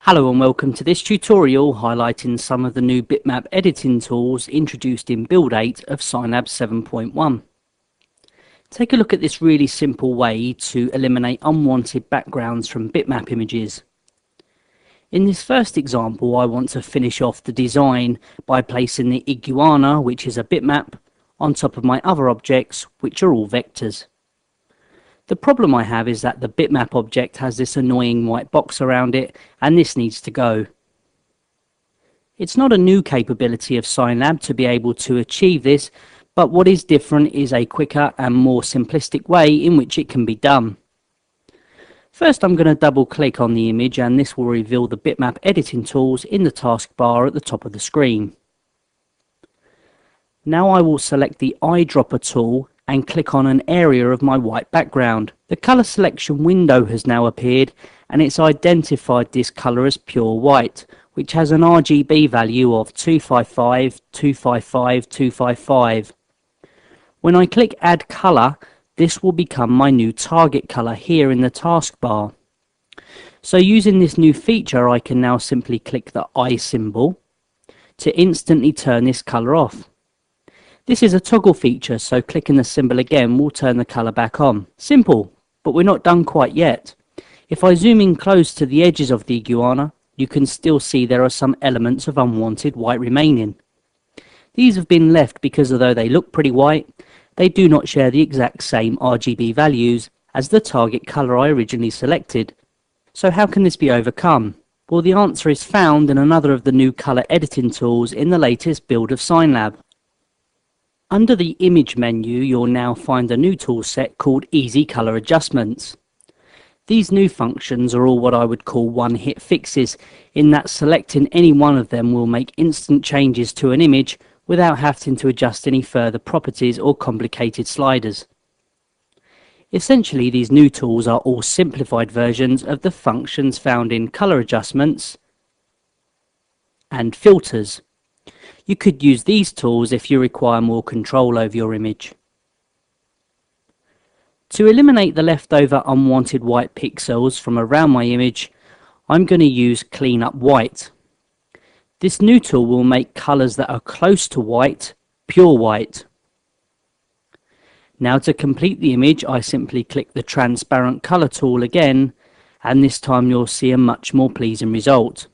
Hello and welcome to this tutorial highlighting some of the new bitmap editing tools introduced in Build 8 of Scilab 7.1. Take a look at this really simple way to eliminate unwanted backgrounds from bitmap images. In this first example, I want to finish off the design by placing the iguana, which is a bitmap, on top of my other objects, which are all vectors. The problem I have is that the bitmap object has this annoying white box around it, and this needs to go. It's not a new capability of Scilab to be able to achieve this, but what is different is a quicker and more simplistic way in which it can be done. First, I'm going to double click on the image, and this will reveal the bitmap editing tools in the taskbar at the top of the screen. Now I will select the eyedropper tool and click on an area of my white background. The colour selection window has now appeared, and it's identified this colour as pure white, which has an RGB value of 255, 255, 255. When I click Add Colour, this will become my new target colour here in the taskbar. So using this new feature, I can now simply click the eye symbol to instantly turn this colour off. This is a toggle feature, so clicking the symbol again will turn the colour back on. Simple, but we're not done quite yet. If I zoom in close to the edges of the iguana, you can still see there are some elements of unwanted white remaining. These have been left because although they look pretty white, they do not share the exact same RGB values as the target colour I originally selected. So how can this be overcome? Well, the answer is found in another of the new colour editing tools in the latest build of Scilab. Under the Image menu, you'll now find a new toolset called Easy Color Adjustments. These new functions are all what I would call one-hit fixes, in that selecting any one of them will make instant changes to an image without having to adjust any further properties or complicated sliders. Essentially, these new tools are all simplified versions of the functions found in Color Adjustments and Filters. You could use these tools if you require more control over your image. To eliminate the leftover unwanted white pixels from around my image, I'm going to use Clean Up White. This new tool will make colours that are close to white, pure white. Now to complete the image, I simply click the Transparent Colour tool again, and this time you'll see a much more pleasing result.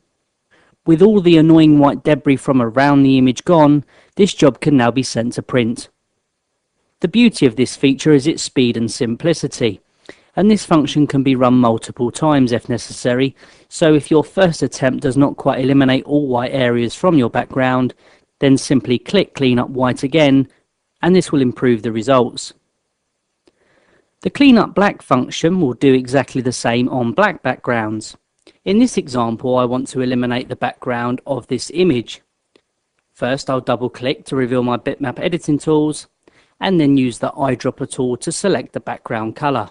With all the annoying white debris from around the image gone, this job can now be sent to print. The beauty of this feature is its speed and simplicity, and this function can be run multiple times if necessary, so if your first attempt does not quite eliminate all white areas from your background, then simply click Clean Up White again, and this will improve the results. The Clean Up Black function will do exactly the same on black backgrounds. In this example, I want to eliminate the background of this image. First, I'll double click to reveal my bitmap editing tools, and then use the eyedropper tool to select the background colour.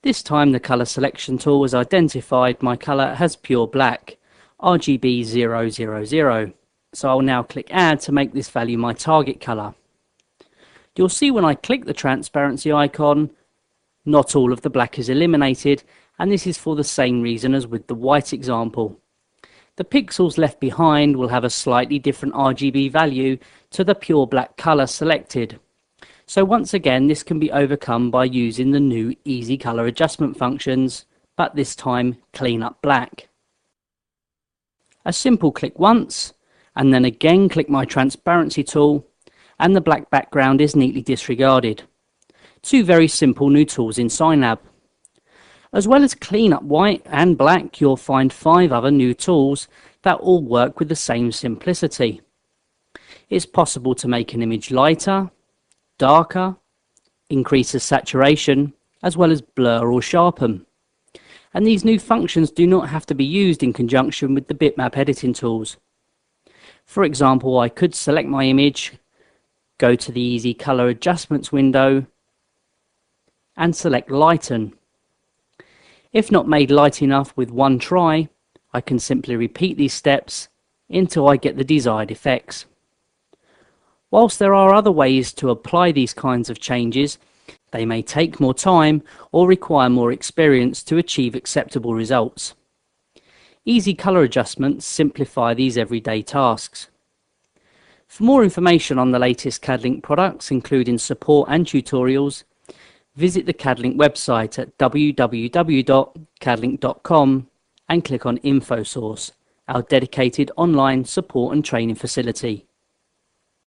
This time the colour selection tool has identified my colour as pure black, RGB 000. So I'll now click Add to make this value my target colour. You'll see when I click the transparency icon, not all of the black is eliminated, and this is for the same reason as with the white example. The pixels left behind will have a slightly different RGB value to the pure black colour selected. So once again, this can be overcome by using the new Easy Color Adjustment functions, but this time Clean Up Black. A simple click once, and then again click my transparency tool, and the black background is neatly disregarded. Two very simple new tools in Scilab. As well as Clean Up White and Black, you'll find 5 other new tools that all work with the same simplicity. It's possible to make an image lighter, darker, increase the saturation, as well as blur or sharpen. And these new functions do not have to be used in conjunction with the bitmap editing tools. For example, I could select my image, go to the Easy Color Adjustments window, and select Lighten. If not made light enough with one try, I can simply repeat these steps until I get the desired effects. Whilst there are other ways to apply these kinds of changes, they may take more time or require more experience to achieve acceptable results. Easy colour adjustments simplify these everyday tasks. For more information on the latest CADLink products, including support and tutorials, visit the CADLink website at www.cadlink.com and click on InfoSource, our dedicated online support and training facility.